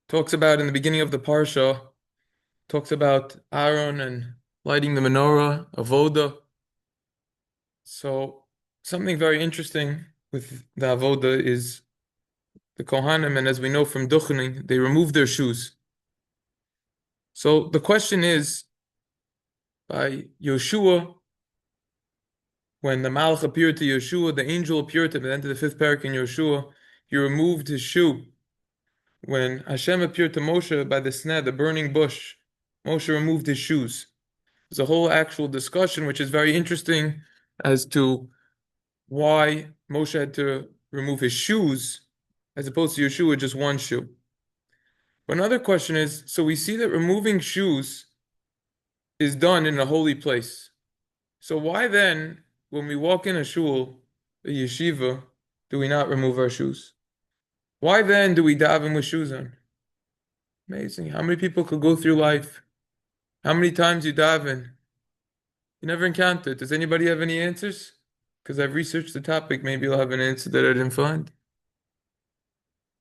talks about in the beginning of the parsha, talks about Aaron and lighting the menorah, avoda. So something very interesting with the avoda is the Kohanim, and as we know from Duchening, they remove their shoes. So the question is, by Yehoshua, when the Malach appeared to Yehoshua, the angel appeared to him at the end of the fifth parak in Yehoshua, he removed his shoe. When Hashem appeared to Moshe by the sneh, the burning bush, Moshe removed his shoes. There's a whole actual discussion, which is very interesting, as to why Moshe had to remove his shoes, as opposed to Yehoshua, just one shoe. But another question is, so we see that removing shoes is done in a holy place. So why then, when we walk in a shul, a yeshiva, do we not remove our shoes? Why then do we daven with shoes on? Amazing. How many people could go through life? How many times you daven? You never encountered. Does anybody have any answers? Because I've researched the topic. Maybe you'll have an answer that I didn't find.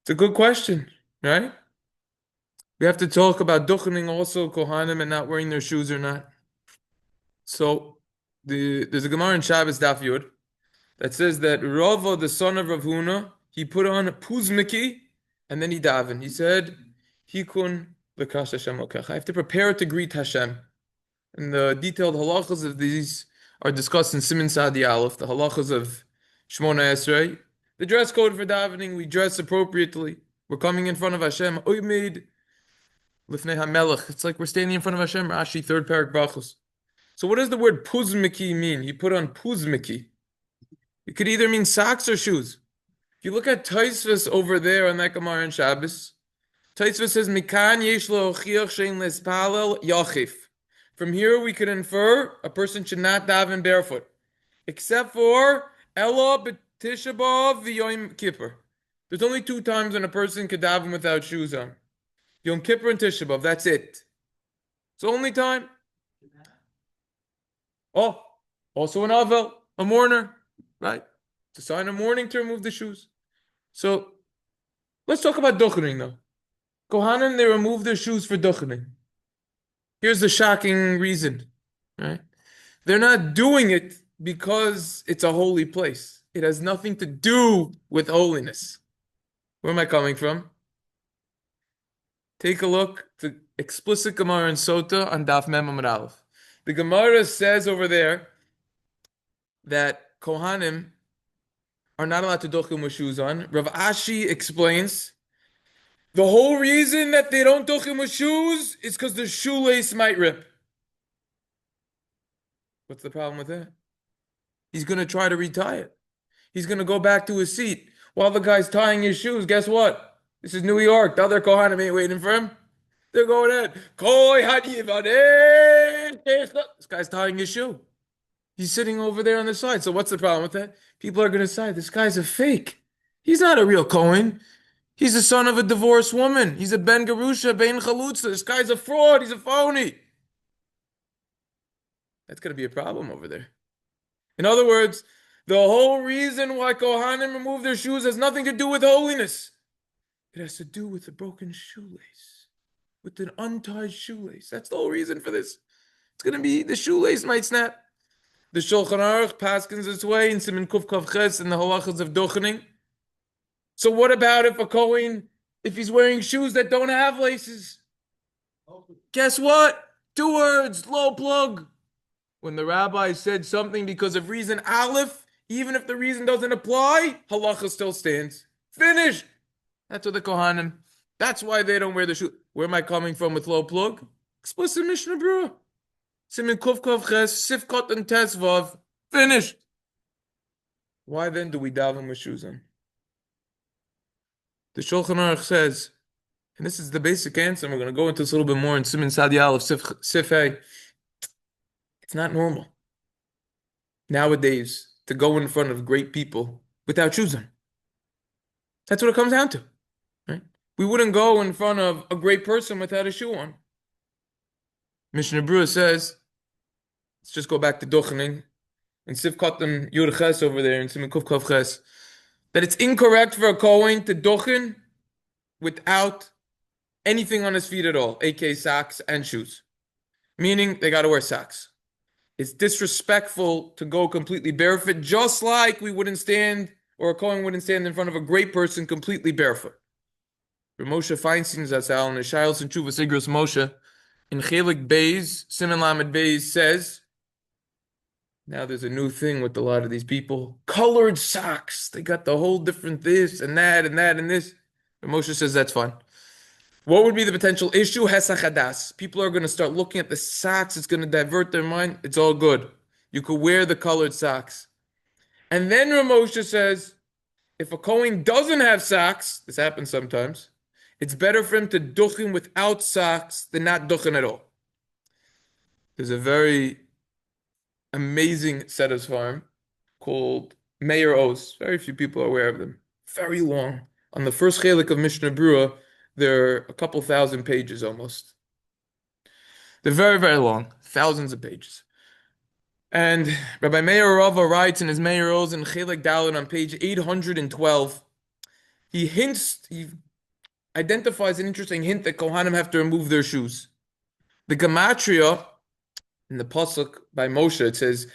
It's a good question, right? We have to talk about duchening also, Kohanim, and not wearing their shoes or not. So there's a Gemara in Shabbos Daf Yud that says that Rava, the son of Rav Huna, he put on puzmiki and then he davened. He said, Hikun l'kash Hashem lokecha. I have to prepare to greet Hashem. And the detailed halachas of these are discussed in Siman Sadi Aleph, the halachas of Shmona Esrei. The dress code for davening, we dress appropriately. We're coming in front of Hashem. Oymid Lifnei HaMelech. It's like we're standing in front of Hashem. Rashi, third parak brachos. So what does the word puzmiki mean? He put on puzmiki. It could either mean socks or shoes. If you look at Taisvus over there on that Gemara in Shabbos, Taisvus says, Mikan yesh lo ochiach shein lespalel yachif. From here we could infer a person should not daven barefoot, except for Ella b'Tisha B'Av v'Yom Kippur. There's only two times when a person could daven without shoes on. Yom Kippur and Tisha B'Av, that's it. It's the only time. Oh, also an avel, a mourner, right? It's a sign of mourning to remove the shoes. So let's talk about duchening now. Kohanim, they remove their shoes for duchening. Here's the shocking reason, right? They're not doing it because it's a holy place. It has nothing to do with holiness. Where am I coming from? Take a look to explicit Gemara in Sota on Daf Mem Amud Aleph. The Gemara says over there that Kohanim are not allowed to duchen with shoes on. Rav Ashi explains the whole reason that they don't duchen with shoes is because the shoelace might rip. What's the problem with that? He's going to try to retie it. He's going to go back to his seat while the guy's tying his shoes. Guess what? This is New York. The other Kohanim ain't waiting for him. They're going in. This guy's tying his shoe. He's sitting over there on the side. So what's the problem with that? People are going to say, this guy's a fake. He's not a real Kohen. He's the son of a divorced woman. He's a Ben Gerusha, Ben Chalutza. This guy's a fraud. He's a phony. That's going to be a problem over there. In other words, the whole reason why Kohanim remove their shoes has nothing to do with holiness. It has to do with a broken shoelace, with an untied shoelace. That's the whole reason for this. It's going to be, the shoelace might snap. The Shulchan Aruch paskins its way in Siman Kuf Kav Ches and the halachas of duchening. So what about if a Kohen, if he's wearing shoes that don't have laces? Guess what? Two words, low plug. When the rabbi said something because of reason Aleph, even if the reason doesn't apply, halacha still stands. Finished. That's what the Kohanim. That's why they don't wear the shoe. Where am I coming from with low plug? Explicit Mishnah Berurah. Simin Kuf Kav Ches, Sifkot and Tesvav. Finished. Why then do we daven with shoes on? The Shulchan Aruch says, and this is the basic answer, and we're going to go into this a little bit more in Siman Sadi Aleph Sif Hey. It's not normal nowadays to go in front of great people without shoes on. That's what it comes down to, right? We wouldn't go in front of a great person without a shoe on. Mishnah Berurah says, let's just go back to duchening and Sifkat and Yud Ches over there in Siman Kuf Kav Ches, that it's incorrect for a Kohen to duchen without anything on his feet at all, aka socks and shoes. Meaning they got to wear socks. It's disrespectful to go completely barefoot, just like we wouldn't stand, or a Kohen wouldn't stand in front of a great person completely barefoot. Moshe Feinstein Zatzal in the Shiles and Chuvas Igros Moshe in Chelik Beis, Siman Lamed Beis says, now there's a new thing with a lot of these people. Colored socks. They got the whole different this and that and that and this. And Moshe says that's fine. What would be the potential issue? Hesachadas. People are going to start looking at the socks. It's going to divert their mind. It's all good. You could wear the colored socks. And then Ramosha says, if a Kohen doesn't have socks, this happens sometimes, it's better for him to duchen without socks than not duchen at all. There's a very amazing set of farm called Meir Oz. Very few people are aware of them. Very long. On the first chelik of Mishnah Brura, they're a couple thousand pages almost. They're very, very long. Thousands of pages. And Rabbi Meir Rava writes in his Meir Oz in Chelik Dalet on page 812, he identifies an interesting hint that Kohanim have to remove their shoes. The Gematria, in the Pasuk by Moshe, it says,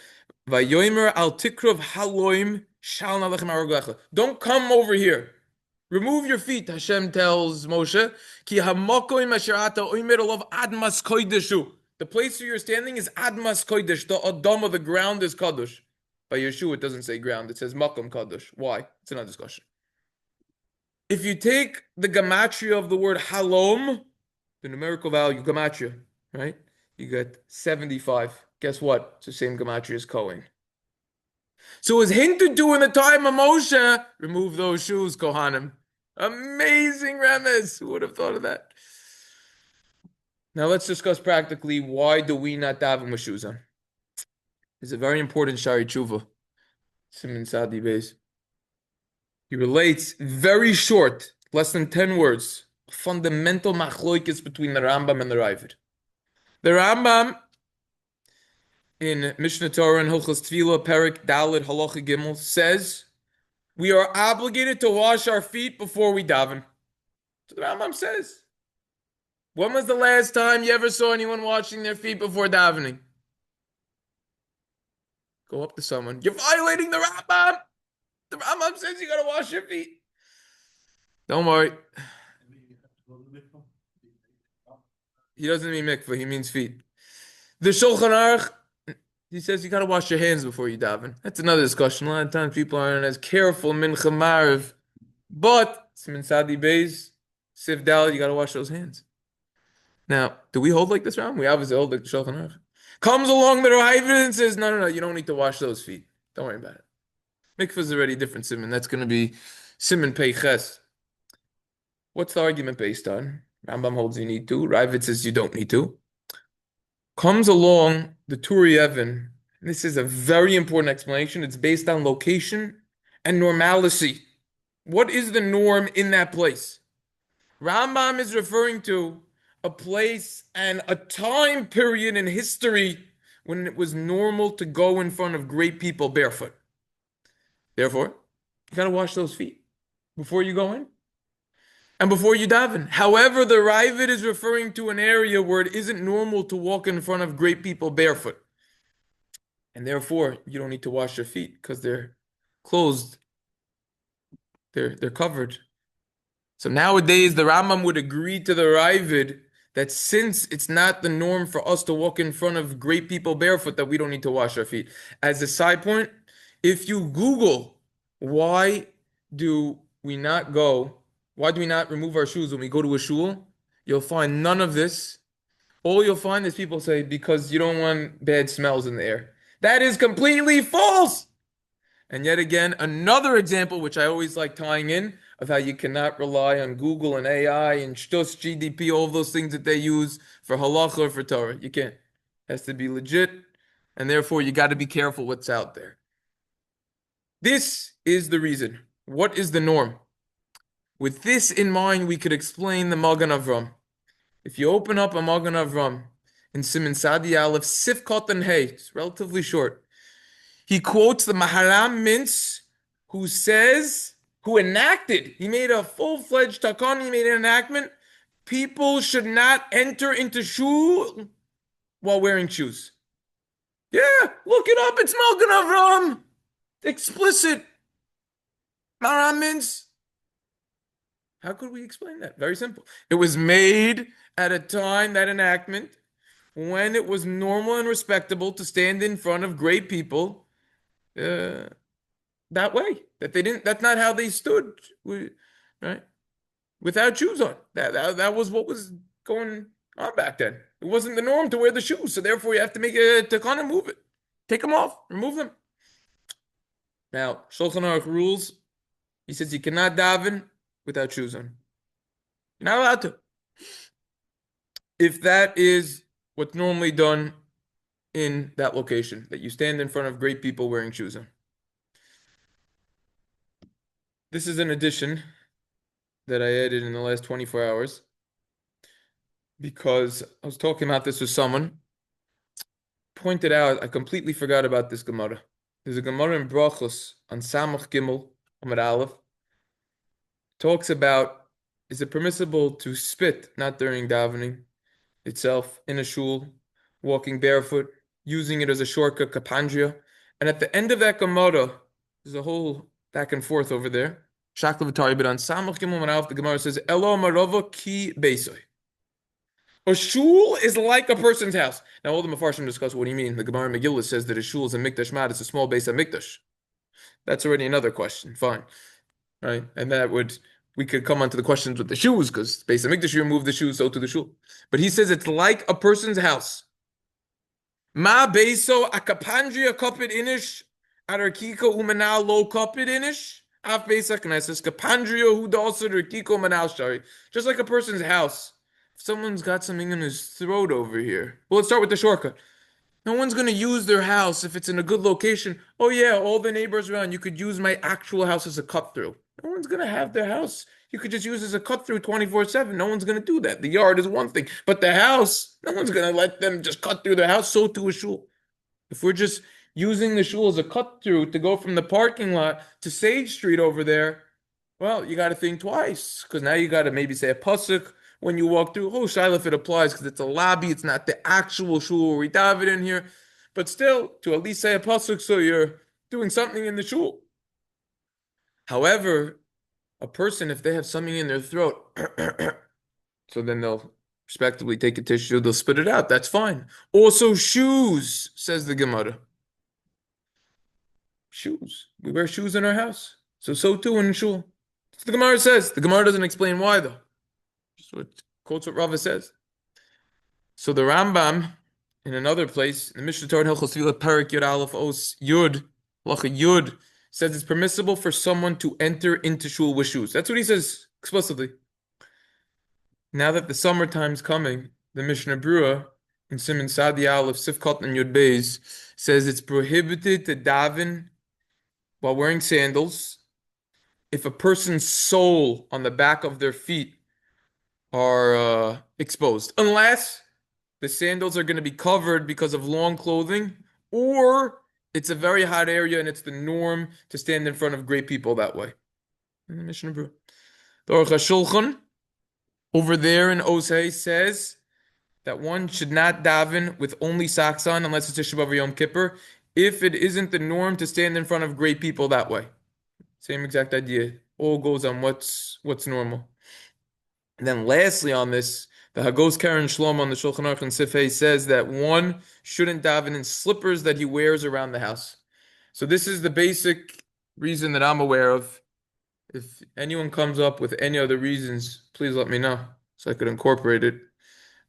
Vayomer al tikrov haloim shal nalechem aruglecha. Don't come over here. Remove your feet, Hashem tells Moshe. Ki hamakoim asher ata oimer alav admas koideshu. The place where you're standing is admas koidesh. The adam of the ground is kadosh. By Yeshua, it doesn't say ground. It says makom kadosh. Why? It's another discussion. If you take the gematria of the word halom, the numerical value, gematria, right? You get 75. Guess what? It's the same gematria as Kohen. So it was hinted to in the time of Moshe, remove those shoes, Kohanim. Amazing remez. Who would have thought of that? Now let's discuss practically why do we not daven with shoes on. It's a very important Shari Tshuva. Siman Sadi Beis. He relates very short, less than 10 words, fundamental machloikis between the Rambam and the Ravid. The Rambam in Mishnah Torah and Hilchos Tefillah, Perik Dalet Halacha Gimel says we are obligated to wash our feet before we daven. So the Rambam says. When was the last time you ever saw anyone washing their feet before davening? Go up to someone. You're violating the Rambam. The Rambam says you gotta wash your feet. Don't worry. He doesn't mean mikvah, he means feet. The Shulchan Aruch, he says you gotta wash your hands before you daven. That's another discussion. A lot of times people aren't as careful, mincha mariv. But, Siman Sadi Beis, Sif Dal, you gotta wash those hands. Now, do we hold like this, Ram? We obviously hold like the Shulchan Aruch. Comes along the Ravid and says, no, you don't need to wash those feet. Don't worry about it. Mikvah is already different Siman. That's going to be Siman Pei Ches. What's the argument based on? Rambam holds you need to. Ravid says you don't need to. Comes along the Turi Evan. This is a very important explanation. It's based on location and normalcy. What is the norm in that place? Rambam is referring to a place and a time period in history when it was normal to go in front of great people barefoot. Therefore, you got to wash those feet before you go in and before you daven. However, the Ravid is referring to an area where it isn't normal to walk in front of great people barefoot. And therefore, you don't need to wash your feet because they're closed. They're covered. So nowadays, the Rambam would agree to the Ravid that since it's not the norm for us to walk in front of great people barefoot, that we don't need to wash our feet. As a side point, if you Google why do we not remove our shoes when we go to a shul, you'll find none of this. All you'll find is people say, because you don't want bad smells in the air. That is completely false! And yet again, another example, which I always like tying in, of how you cannot rely on Google and AI and Shtus, GDP, all of those things that they use for halacha or for Torah. You can't. It has to be legit, and therefore you got to be careful what's out there. This is the reason. What is the norm? With this in mind, we could explain the Magen Avram. If you open up a Magen Avram in Siman Sadi Aleph, Sifkot and Hey, it's relatively short. He quotes the Maharam Mintz, who says who enacted, he made a full-fledged takon, he made an enactment. People should not enter into shul while wearing shoes. Yeah, look it up. It's Malkin Avram. Explicit. Maran means. How could we explain that? Very simple. It was made at a time, that enactment, when it was normal and respectable to stand in front of great people uh, that way. That they didn't. That's not how they stood, right? Without shoes on. That was what was going on back then. It wasn't the norm to wear the shoes, so therefore you have to make a to kind of move it, take them off, remove them. Now Shulchan Aruch rules. He says you cannot daven without shoes on. You're not allowed to. If that is what's normally done in that location, that you stand in front of great people wearing shoes on. This is an addition that I added in the last 24 hours because I was talking about this with someone, pointed out I completely forgot about this Gemara. There's a Gemara in Brachos on Samach Gimel, Amud Aleph, talks about, is it permissible to spit, not during davening itself, in a shul, walking barefoot, using it as a shortcut, kapandria. And at the end of that Gemara, there's a whole back and forth over there. Shakla v'tari, but on Samach Gimel Amud Aleph, the Gemara says, Elo marova ki beisoy. A shul is like a person's house. Now, all the Mefarshim discuss what do you mean. The Gemara Megillah says that a shul is a mikdash mat, it's a small base of mikdash. That's already another question. Fine, right? And we could come on to the questions with the shoes, because base of mikdash, you remove the shoes, so to the shul. But he says it's like a person's house. Ma beso akapandria kapid inish adarkiko umanal lo kapid inish af besa knesses kapandria hu dalsa darkiko manal shari. Just like a person's house. If someone's got something in his throat over here. Well, let's start with the shortcut. No one's going to use their house if it's in a good location. Oh yeah, all the neighbors around, you could use my actual house as a cut through. No one's going to have their house. You could just use as a cut through 24/7. No one's going to do that. The yard is one thing, but the house, no one's going to let them just cut through their house. So to a shul. If we're just using the shul as a cut through to go from the parking lot to Sage Street over there, well, you got to think twice, because now you got to maybe say a pasuk when you walk through. Oh, Shiloh, if it applies, because it's a lobby, it's not the actual shul where we daven in here. But still, to at least say a pasuk, so you're doing something in the shul. However, a person, if they have something in their throat, so then they'll respectively take a tissue, they'll spit it out. That's fine. Also, shoes, says the Gemara. Shoes. We wear shoes in our house. So too in shul. So the Gemara says. The Gemara doesn't explain why, though. Just what quotes what Rava says. So the Rambam, in another place, in the Mishnah Torah Hilchos Tefillah Parak Yud Aleph Os Yud, Lacha Yud, says it's permissible for someone to enter into shul with shoes. That's what he says explicitly. Now that the summertime's coming, the Mishnah Brura in Siman Sadi Aleph Sifkot and Yud Beis says it's prohibited to daven while wearing sandals if a person's sole on the back of their feet are exposed, unless the sandals are going to be covered because of long clothing, or it's a very hot area and it's the norm to stand in front of great people that way. In the Mishnah Brura, the Aruch HaShulchan over there in Osei says that one should not daven with only socks on unless it's a Shabbat or Yom Kippur, if it isn't the norm to stand in front of great people that way. Same exact idea. All goes on what's normal. And then lastly on this, the Hagos Karen Shlom on the Shulchan Aruch and Sifhei says that one shouldn't daven in slippers that he wears around the house. So this is the basic reason that I'm aware of. If anyone comes up with any other reasons, please let me know so I could incorporate it.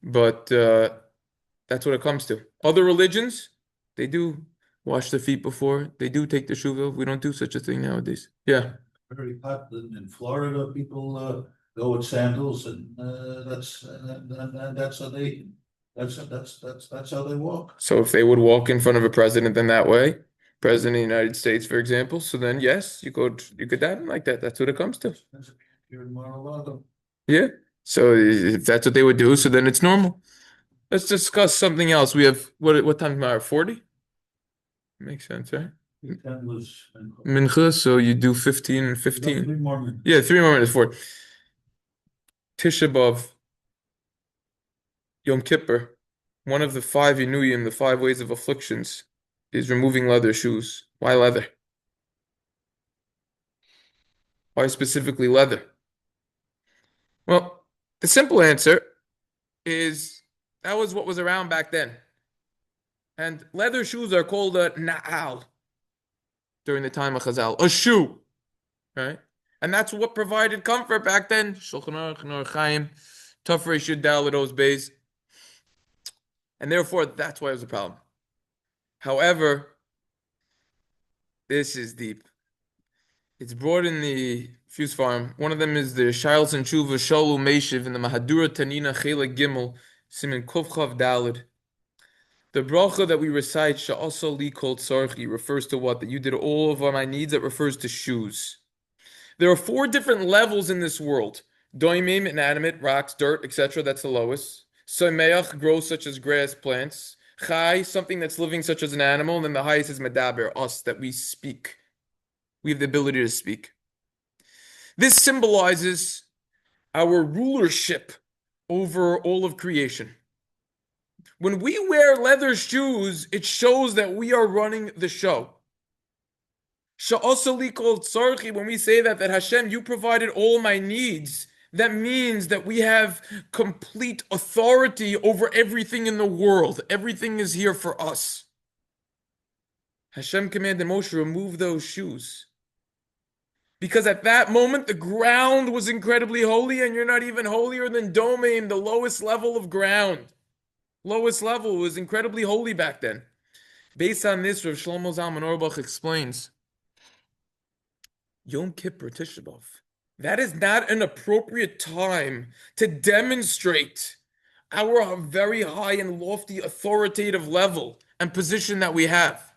But that's what it comes to. Other religions, they do wash their feet before. They do take the shuvah. We don't do such a thing nowadays. Yeah. Very hot in Florida. People go with sandals, and that's how they that's how they walk. So if they would walk in front of a president in that way, President of the United States, for example, so then yes, you could daven like that. That's what it comes to. Here in Mar-a-Lago. Yeah. So if that's what they would do, so then it's normal. Let's discuss something else. We have what time tomorrow? 40? Makes sense, right? Weekend was. Mincha, so you do 15 and We got 15. 3 more minutes. Yeah, 3 more minutes for it. Tisha B'Av, Yom Kippur. One of the five Inuyim, the five ways of afflictions, is removing leather shoes. Why leather? Why specifically leather? Well, the simple answer is that was what was around back then. And leather shoes are called a na'al during the time of Chazal, a shoe, right? And that's what provided comfort back then. Shulchan Aruch, Nor Chaim, Tafrei Shud Dal with those bays. And therefore, that's why it was a problem. However, this is deep. It's brought in the Fuse Farm. One of them is the Shiles and Tshuva Shalu Meshiv in the Mahadura Tanina Chela Gimel, Simin Kufchav Dalid. The bracha that we recite, Sha'asa li kol tzarchi, refers to what? That you did all of my needs. That refers to shoes. There are four different levels in this world. Doimim, inanimate, rocks, dirt, etc. That's the lowest. Soimeach, grows such as grass, plants. Chai, something that's living such as an animal. And then the highest is medaber, us, that we speak. We have the ability to speak. This symbolizes our rulership over all of creation. When we wear leather shoes, it shows that we are running the show. Sha'asali kol tzarchi, when we say that Hashem, you provided all my needs, that means that we have complete authority over everything in the world. Everything is here for us. Hashem commanded Moshe, remove those shoes. Because at that moment, the ground was incredibly holy, and you're not even holier than Domain, the lowest level of ground. Lowest level was incredibly holy back then. Based on this, Rav Shlomo Zalman Auerbach explains, Yom Kippur Tisha B'Av, that is not an appropriate time to demonstrate our very high and lofty authoritative level and position that we have.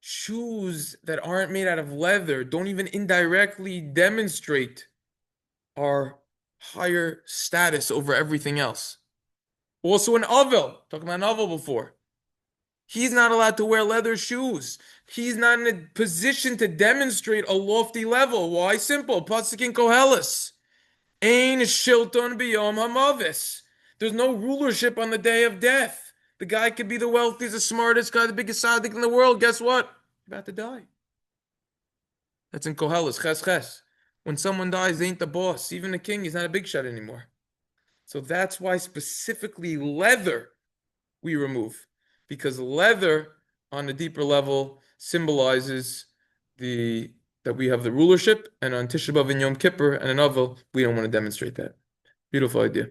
Shoes that aren't made out of leather don't even indirectly demonstrate our higher status over everything else. Also an Avel, talking about an Avel before. He's not allowed to wear leather shoes. He's not in a position to demonstrate a lofty level. Why? Simple. Pasuk in Koheles. Ein shilton biyom hamavis. There's no rulership on the day of death. The guy could be the wealthiest, the smartest guy, the biggest tzaddik in the world. Guess what? You're about to die. That's in Koheles. Ches ches. When someone dies, they ain't the boss. Even the king, he's not a big shot anymore. So that's why specifically leather we remove. Because leather on a deeper level symbolizes that we have the rulership, and on Tisha B'Av and Yom Kippur and an Avel, we don't want to demonstrate that. Beautiful idea.